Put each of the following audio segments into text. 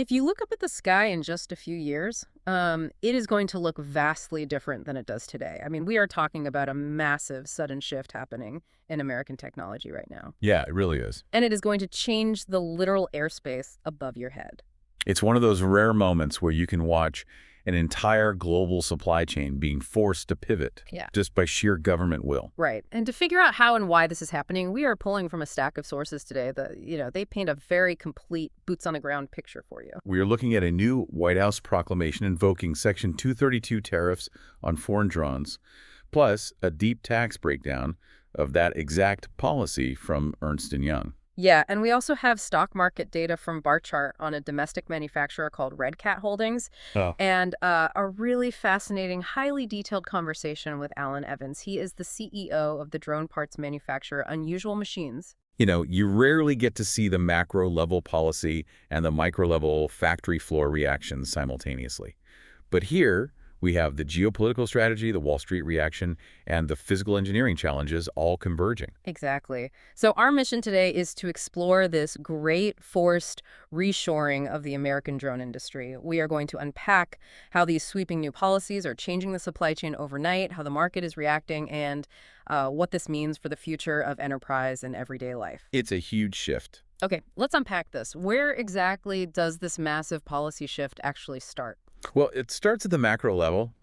If you look up at the sky in just a few years, it is going to look vastly different than it does today. I mean, we are talking about a massive sudden shift happening in American technology right now. Yeah, it really is. And it is going to change the literal airspace above your head. It's one of those rare moments where you can watch an entire global supply chain being forced to pivot Yeah. just by sheer government will. Right. And to figure out how and why this is happening, we are pulling from a stack of sources today that, they paint a very complete boots on the ground picture for you. We are looking at a new White House proclamation invoking Section 232 tariffs on foreign drones, plus a deep tax breakdown of that exact policy from Ernst & Young. Yeah, and we also have stock market data from bar chart on a domestic manufacturer called RCAT Holdings, Oh. and a really fascinating, highly detailed conversation with Alan Evans. He is the CEO of the drone parts manufacturer Unusual Machines. You rarely get to see the macro-level policy and the micro-level factory floor reactions simultaneously. But here, we have the geopolitical strategy, the Wall Street reaction, and the physical engineering challenges all converging. Exactly. So our mission today is to explore this great forced reshoring of the American drone industry. We are going to unpack how these sweeping new policies are changing the supply chain overnight, how the market is reacting, and what this means for the future of enterprise and everyday life. It's a huge shift. Okay, let's unpack this. Where exactly does this massive policy shift actually start? Well, it starts at the macro level.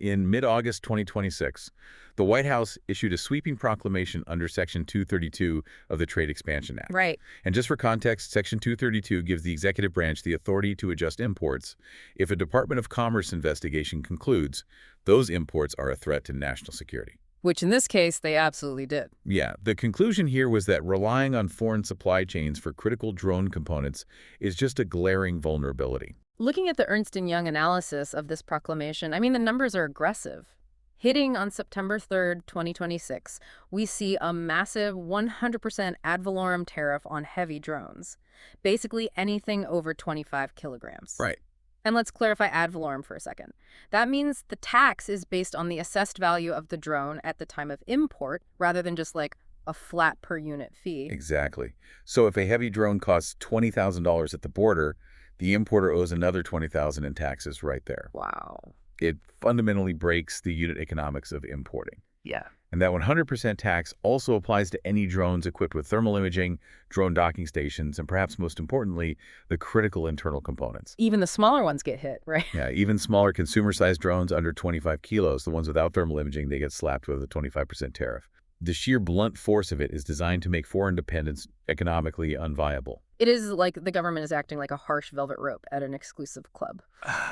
In mid-August 2026, the White House issued a sweeping proclamation under Section 232 of the Trade Expansion Act. Right. And just for context, Section 232 gives the executive branch the authority to adjust imports if a Department of Commerce investigation concludes those imports are a threat to national security. Which in this case, they absolutely did. Yeah, the conclusion here was that relying on foreign supply chains for critical drone components is just a glaring vulnerability. Looking at the Ernst & Young analysis of this proclamation, I mean, the numbers are aggressive. Hitting on September 3rd, 2026, we see a massive 100% ad valorem tariff on heavy drones, basically anything over 25 kilograms. Right. And let's clarify ad valorem for a second. That means the tax is based on the assessed value of the drone at the time of import, rather than just like a flat per unit fee. Exactly. So if a heavy drone costs $20,000 at the border, the importer owes another $20,000 in taxes right there. Wow. It fundamentally breaks the unit economics of importing. Yeah. And that 100% tax also applies to any drones equipped with thermal imaging, drone docking stations, and perhaps most importantly, the critical internal components. Even the smaller ones get hit, right? Yeah, even smaller consumer-sized drones under 25 kilos, the ones without thermal imaging, they get slapped with a 25% tariff. The sheer blunt force of it is designed to make foreign dependence economically unviable. It is like the government is acting like a harsh velvet rope at an exclusive club.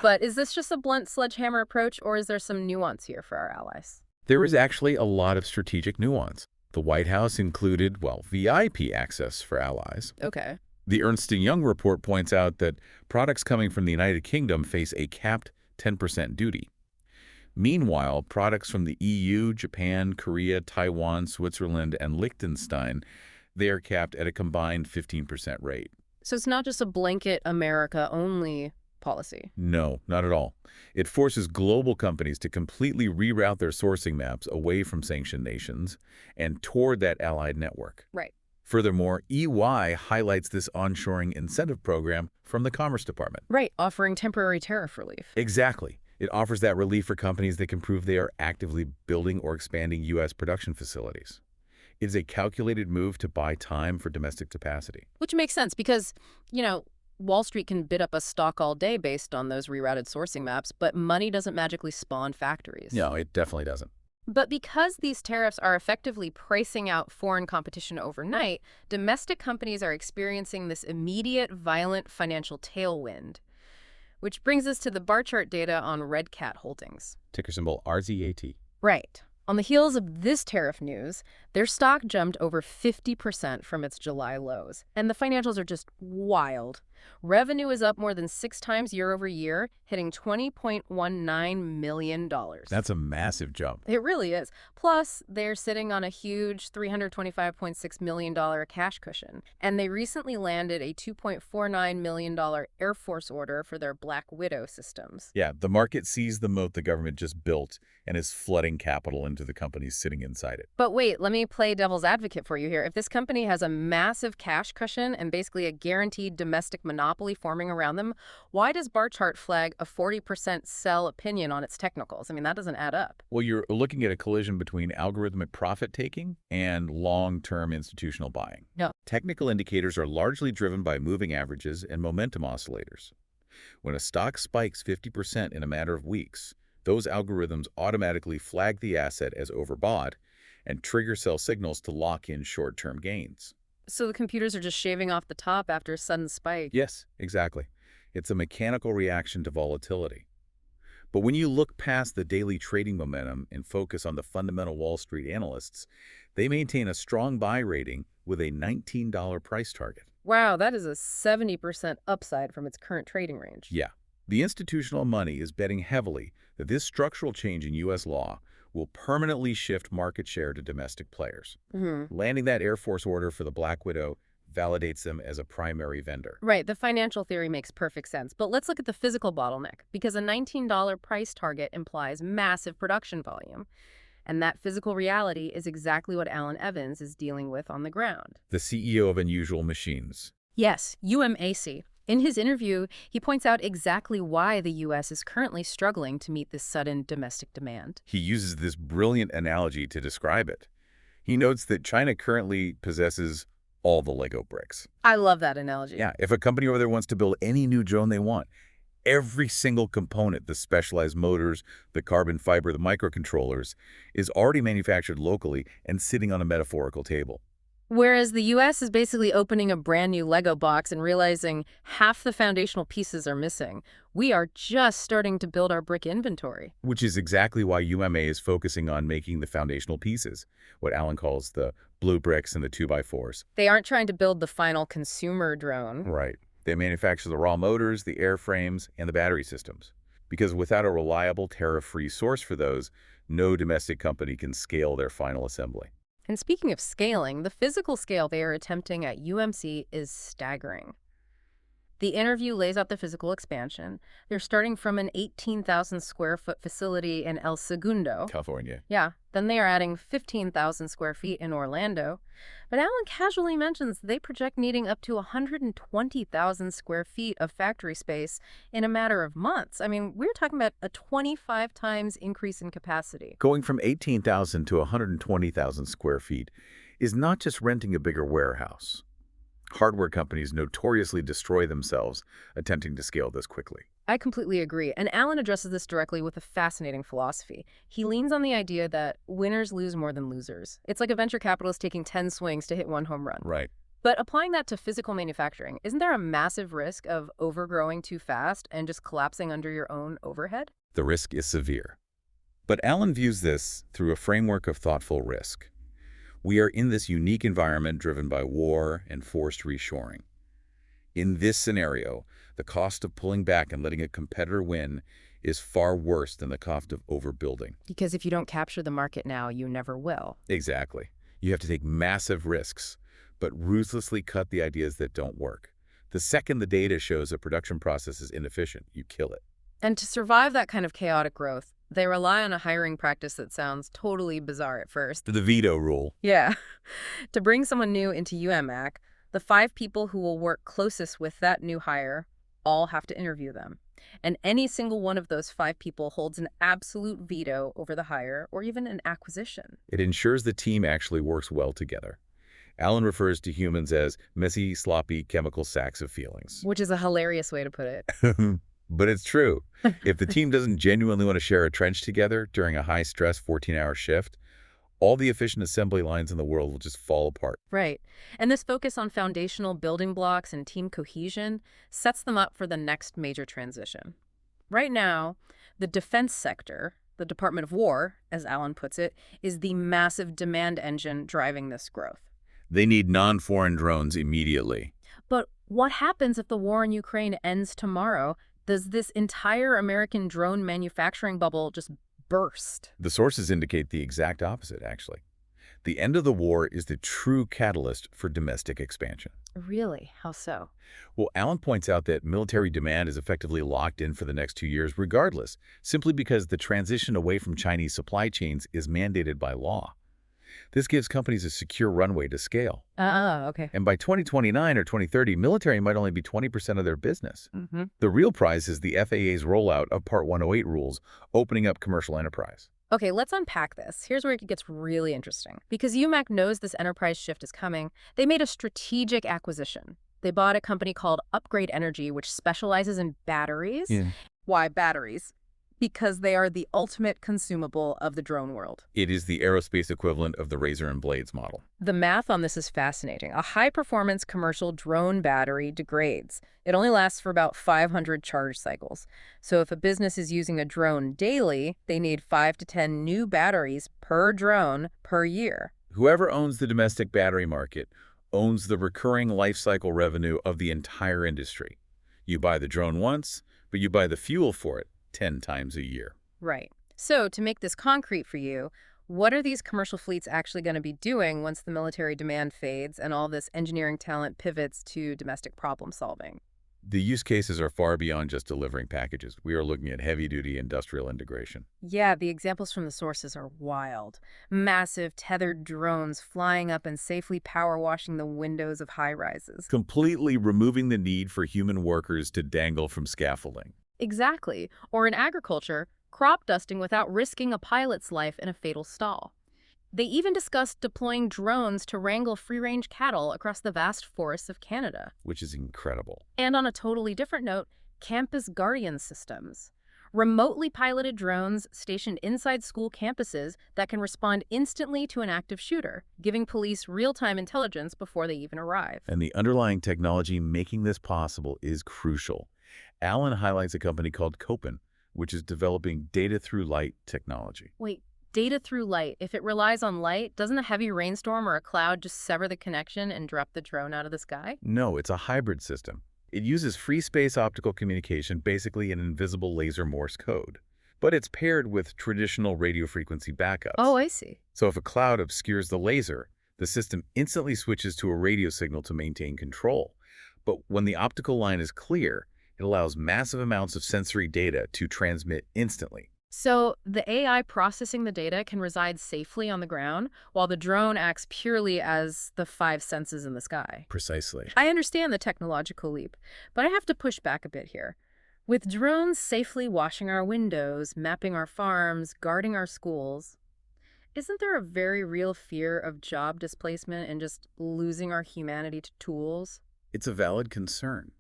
But is this just a blunt sledgehammer approach, or is there some nuance here for our allies? There is actually a lot of strategic nuance. The White House included, VIP access for allies. Okay. The Ernst & Young report points out that products coming from the United Kingdom face a capped 10% duty. Meanwhile, products from the EU, Japan, Korea, Taiwan, Switzerland, and Liechtenstein, they are capped at a combined 15% rate. So it's not just a blanket America-only policy. No, not at all. It forces global companies to completely reroute their sourcing maps away from sanctioned nations and toward that allied network. Right. Furthermore, EY highlights this onshoring incentive program from the Commerce Department. Right, offering temporary tariff relief. Exactly. It offers that relief for companies that can prove they are actively building or expanding U.S. production facilities. It is a calculated move to buy time for domestic capacity. Which makes sense because, Wall Street can bid up a stock all day based on those rerouted sourcing maps, but money doesn't magically spawn factories. No, it definitely doesn't. But because these tariffs are effectively pricing out foreign competition overnight, domestic companies are experiencing this immediate, violent financial tailwind. Which brings us to the bar chart data on RCAT Holdings. Ticker symbol RZAT. Right. On the heels of this tariff news, their stock jumped over 50% from its July lows. And the financials are just wild. Revenue is up more than 6 times year over year, hitting $20.19 million. That's a massive jump. It really is. Plus, they're sitting on a huge $325.6 million cash cushion. And they recently landed a $2.49 million Air Force order for their Black Widow systems. Yeah, the market sees the moat the government just built and is flooding capital into the companies sitting inside it. But wait, let me play devil's advocate for you here. If this company has a massive cash cushion and basically a guaranteed domestic monopoly forming around them, why does bar chart flag a 40% sell opinion on its technicals? I mean, that doesn't add up. Well, you're looking at a collision between algorithmic profit-taking and long-term institutional buying. Yeah. Technical indicators are largely driven by moving averages and momentum oscillators. When a stock spikes 50% in a matter of weeks, those algorithms automatically flag the asset as overbought and trigger sell signals to lock in short-term gains. So the computers are just shaving off the top after a sudden spike. Yes, exactly. It's a mechanical reaction to volatility. But when you look past the daily trading momentum and focus on the fundamental Wall Street analysts, they maintain a strong buy rating with a $19 price target. Wow, that is a 70% upside from its current trading range. Yeah. The institutional money is betting heavily that this structural change in U.S. law will permanently shift market share to domestic players. Landing that Air Force order for the Black Widow validates them as a primary vendor. Right, the financial theory makes perfect sense. But let's look at the physical bottleneck, because a $19 price target implies massive production volume. And that physical reality is exactly what Alan Evans is dealing with on the ground. The CEO of Unusual Machines. Yes, UMAC. In his interview, he points out exactly why the U.S. is currently struggling to meet this sudden domestic demand. He uses this brilliant analogy to describe it. He notes that China currently possesses all the Lego bricks. I love that analogy. Yeah, if a company over there wants to build any new drone they want, every single component, the specialized motors, the carbon fiber, the microcontrollers, is already manufactured locally and sitting on a metaphorical table. Whereas the U.S. is basically opening a brand new Lego box and realizing half the foundational pieces are missing. We are just starting to build our brick inventory. Which is exactly why UMA is focusing on making the foundational pieces, what Alan calls the blue bricks and the 2x4s. They aren't trying to build the final consumer drone. Right. They manufacture the raw motors, the airframes, and the battery systems. Because without a reliable, tariff-free source for those, no domestic company can scale their final assembly. And speaking of scaling, the physical scale they are attempting at UMC is staggering. The interview lays out the physical expansion. They're starting from an 18,000 square foot facility in El Segundo, California. Yeah, then they are adding 15,000 square feet in Orlando. But Alan casually mentions they project needing up to 120,000 square feet of factory space in a matter of months. I mean, we're talking about a 25 times increase in capacity. Going from 18,000 to 120,000 square feet is not just renting a bigger warehouse. Hardware companies notoriously destroy themselves attempting to scale this quickly. I completely agree, and Alan addresses this directly with a fascinating philosophy. He leans on the idea that winners lose more than losers. It's like a venture capitalist taking 10 swings to hit one home run. Right. But applying that to physical manufacturing, isn't there a massive risk of overgrowing too fast and just collapsing under your own overhead? The risk is severe. But Alan views this through a framework of thoughtful risk. We are in this unique environment driven by war and forced reshoring. In this scenario, the cost of pulling back and letting a competitor win is far worse than the cost of overbuilding. Because if you don't capture the market now, you never will. Exactly. You have to take massive risks, but ruthlessly cut the ideas that don't work. The second the data shows a production process is inefficient, you kill it. And to survive that kind of chaotic growth, they rely on a hiring practice that sounds totally bizarre at first. The veto rule. Yeah. To bring someone new into UMAC, the 5 people who will work closest with that new hire all have to interview them. And any single one of those 5 people holds an absolute veto over the hire or even an acquisition. It ensures the team actually works well together. Alan refers to humans as messy, sloppy, chemical sacks of feelings. Which is a hilarious way to put it. But it's true. If the team doesn't genuinely want to share a trench together during a high-stress 14-hour shift, all the efficient assembly lines in the world will just fall apart. Right. And this focus on foundational building blocks and team cohesion sets them up for the next major transition. Right now, the defense sector, the Department of War, as Alan puts it, is the massive demand engine driving this growth. They need non-foreign drones immediately. But what happens if the war in Ukraine ends tomorrow? Does this entire American drone manufacturing bubble just burst? The sources indicate the exact opposite, actually. The end of the war is the true catalyst for domestic expansion. Really? How so? Well, Alan points out that military demand is effectively locked in for the next 2 years regardless, simply because the transition away from Chinese supply chains is mandated by law. This gives companies a secure runway to scale. Okay. And by 2029 or 2030, military might only be 20% of their business. Hmm. The real prize is the FAA's rollout of Part 108 rules, opening up commercial enterprise. Okay, let's unpack this. Here's where it gets really interesting. Because UMAC knows this enterprise shift is coming, they made a strategic acquisition. They bought a company called Upgrade Energy, which specializes in batteries. Yeah. Why batteries? Because they are the ultimate consumable of the drone world. It is the aerospace equivalent of the razor and blades model. The math on this is fascinating. A high-performance commercial drone battery degrades. It only lasts for about 500 charge cycles. So if a business is using a drone daily, they need 5 to 10 new batteries per drone per year. Whoever owns the domestic battery market owns the recurring life cycle revenue of the entire industry. You buy the drone once, but you buy the fuel for it 10 times a year. Right. So to make this concrete for you, what are these commercial fleets actually going to be doing once the military demand fades and all this engineering talent pivots to domestic problem solving? The use cases are far beyond just delivering packages. We are looking at heavy-duty industrial integration. Yeah, the examples from the sources are wild. Massive tethered drones flying up and safely power washing the windows of high-rises. Completely removing the need for human workers to dangle from scaffolding. Exactly. Or in agriculture, crop dusting without risking a pilot's life in a fatal stall. They even discussed deploying drones to wrangle free-range cattle across the vast forests of Canada. Which is incredible. And on a totally different note, campus guardian systems. Remotely piloted drones stationed inside school campuses that can respond instantly to an active shooter, giving police real-time intelligence before they even arrive. And the underlying technology making this possible is crucial. Alan highlights a company called Copen, which is developing data-through-light technology. Wait, data through light. If it relies on light, doesn't a heavy rainstorm or a cloud just sever the connection and drop the drone out of the sky? No, it's a hybrid system. It uses free space optical communication, basically an invisible laser Morse code. But it's paired with traditional radio frequency backups. Oh, I see. So if a cloud obscures the laser, the system instantly switches to a radio signal to maintain control. But when the optical line is clear, it allows massive amounts of sensory data to transmit instantly. So the AI processing the data can reside safely on the ground, while the drone acts purely as the five senses in the sky. Precisely. I understand the technological leap, but I have to push back a bit here. With drones safely washing our windows, mapping our farms, guarding our schools, isn't there a very real fear of job displacement and just losing our humanity to tools? It's a valid concern.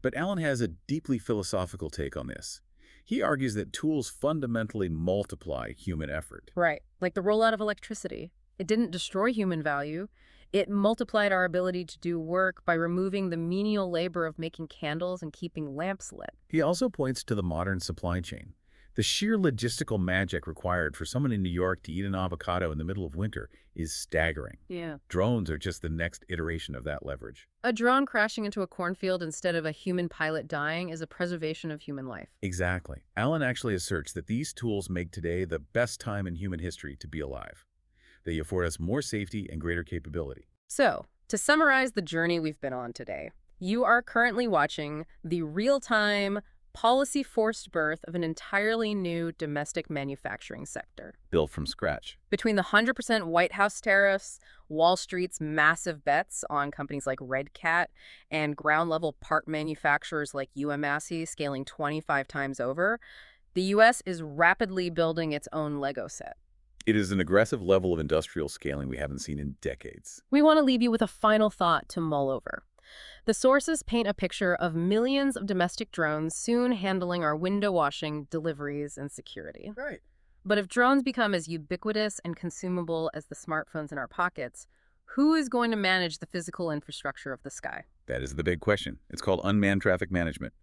But Alan has a deeply philosophical take on this. He argues that tools fundamentally multiply human effort. Right, like the rollout of electricity. It didn't destroy human value. It multiplied our ability to do work by removing the menial labor of making candles and keeping lamps lit. He also points to the modern supply chain. The sheer logistical magic required for someone in New York to eat an avocado in the middle of winter is staggering. Yeah. Drones are just the next iteration of that leverage. A drone crashing into a cornfield instead of a human pilot dying is a preservation of human life. Exactly. Alan actually asserts that these tools make today the best time in human history to be alive. They afford us more safety and greater capability. So, to summarize the journey we've been on today, you are currently watching the real-time, policy-forced birth of an entirely new domestic manufacturing sector. Built from scratch. Between the 100% White House tariffs, Wall Street's massive bets on companies like RCAT, and ground-level part manufacturers like UMAC scaling 25 times over, the U.S. is rapidly building its own Lego set. It is an aggressive level of industrial scaling we haven't seen in decades. We want to leave you with a final thought to mull over. The sources paint a picture of millions of domestic drones soon handling our window washing, deliveries, and security. Right. But if drones become as ubiquitous and consumable as the smartphones in our pockets, who is going to manage the physical infrastructure of the sky? That is the big question. It's called unmanned traffic management.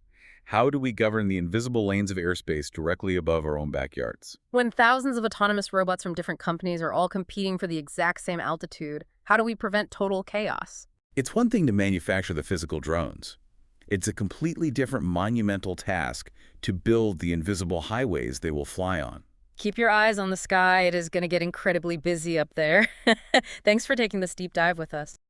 How do we govern the invisible lanes of airspace directly above our own backyards? When thousands of autonomous robots from different companies are all competing for the exact same altitude, how do we prevent total chaos? It's one thing to manufacture the physical drones. It's a completely different monumental task to build the invisible highways they will fly on. Keep your eyes on the sky. It is going to get incredibly busy up there. Thanks for taking this deep dive with us.